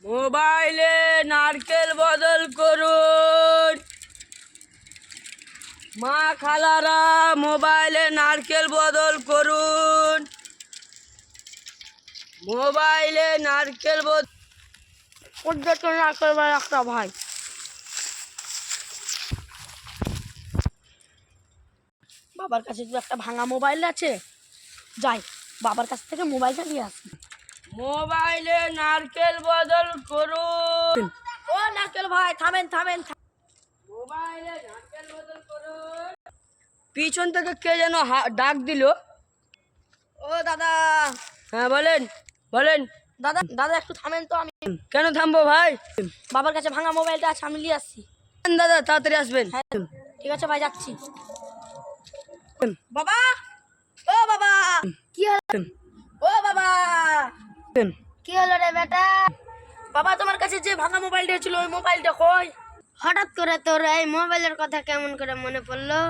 মোবাইলে নারকেল বদল করুন। মা খালারা মোবাইলে নারকেল বদল করুন। মোবাইলে নারকেল বদল পর্যটন নারকেল একটা ভাই। বাবার কাছে তো একটা ভাঙা মোবাইল আছে, যাই বাবার কাছ থেকে মোবাইলটা নিয়ে আসি। মোবাইলে নারকেল বদল করুন। ও নারকেল ভাই থামেন থামেন। মোবাইলে নারকেল বদল করুন। পিছন থেকে কে যেন ডাক দিল। ও দাদা। হ্যাঁ বলেন বলেন। দাদা দাদা একটু থামেন তো। আমি কেন থামবো ভাই? বাবার কাছে ভাঙা মোবাইলটা আছে, আমি নিয়ে আসছি। দাদা তাড়াতাড়ি আসবেন। হ্যাঁ ঠিক আছে ভাই, যাচ্ছি। বাবা, ও বাবা, কি হলো? ও বাবা, কি হলো রে বেটা? বাবা তোমার কাছে যে ভাঙা মোবাইলটা ছিল, ওই মোবাইলটা কই? হঠাৎ করে তোর এই মোবাইলের কথা কেমন করে মনে পড়লো?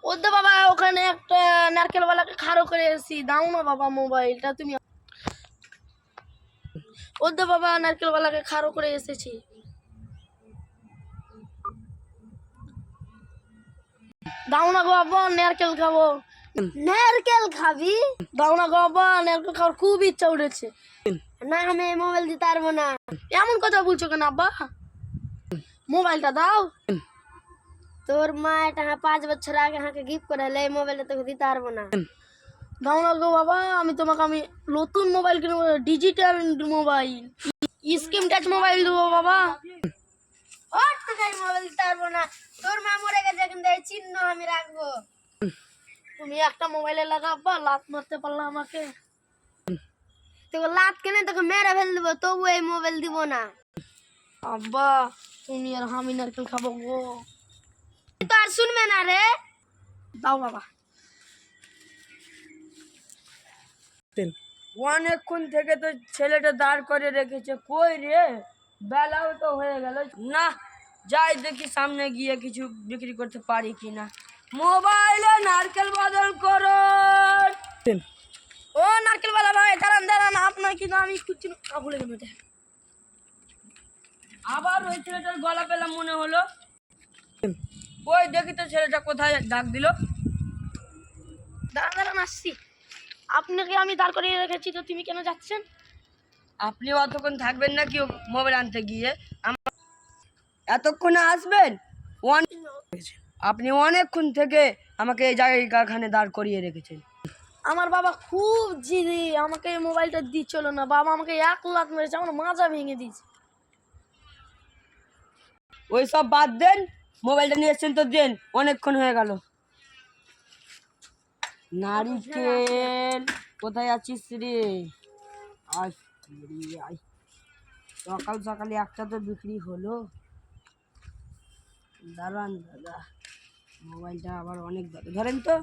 ওদের বাবা ওখানে একটা নারকেলওয়ালাকে খাড়ো করে এসেছি, দাও না বাবা মোবাইলটা তুমি। ওদের বাবা নারকেলওয়ালাকে খাড়ো করে এসেছি, দাও না গো বাবা, নারকেল খাবো। নারকেল খাবি? দাও না গো বাবা, নারকেল খাওয়ার খুব ইচ্ছা উঠেছে। না আমি এই মোবাইল দিতে পারবো না। এমন কথা বলছো কেন আব্বা? মোবাইলটা দাও। তোর মা এটা 5 বছর আগে আমাকে গিফট করে হলে এই মোবাইলটা তোকে দিতে পারবো না। দাও না গো বাবা, আমি নতুন মোবাইল কিনবো, digital mobile, screen touch mobile দেবো বাবা। ওর তোকে এই মোবাইল দিতে পারবো না। তোর মা মরে গেছে কিন্তু এই চিহ্ন আমি রাখবো। তুমি একটা মোবাইলে লাগাবো, লাত মারতে পারলে আমাকে। তোকে লাত কেনে তোকে মেরে ফেল দেবো, তবু এই মোবাইল দিব না। আব্বা তুমি আর আমি নারকেল খাবো গো। তো আর শুনবে না রে। দাও বাবা। অনেকক্ষণ থেকে তো ছেলেটা দাঁড় করে রেখেছে, কই রে? বেলাও তো হয়ে গেল না। যাই দেখি সামনে গিয়ে কিছু বিক্রি করতে পারি কিনা। মোবাইলে নারকেল বদল করুন। ও নারকেলওয়ালা ভাই দাঁড়ান দাঁড়ান, আপনার কিন্তু আমি খুঁজছি না, ভুলে গেল। আবার ওই ছেলেটার গলা পেলাম মনে হলো। ওই দেখি তো ছেলেটা কোথায় ডাক দিল। দাঁড়ান দাঁড়ান আসছি। আপনাকে আমি দাঁড় করিয়ে রেখেছি, তো তুমি কেন যাচ্ছেন? আপনি অতক্ষণ থাকবেন না কি মোবাইল আনতে গিয়ে? এতক্ষণে আসবেন? আপনি অনেকক্ষণ থেকে আমাকে এই জায়গাখানে দাঁড় করিয়ে রেখেছেন। আমার বাবা খুব জিদি, আমাকে এই মোবাইলটা দিচ্ছিল না। বাবা আমাকে 1 লাখ মেরেছে, আমার মাজা ভেঙে দিয়েছে। ওই সব বাদ দেন, মোবাইলটা নিয়ে এসছেন তো দেন, অনেকক্ষণ হয়ে গেল। নারিকেল কোথায় আছিস রে? আয় আয়, সকাল সকালে একটা তো বিক্রি হলো। দাঁড়ান দাদা, মোবাইলটা আবার অনেক ধরেন তো।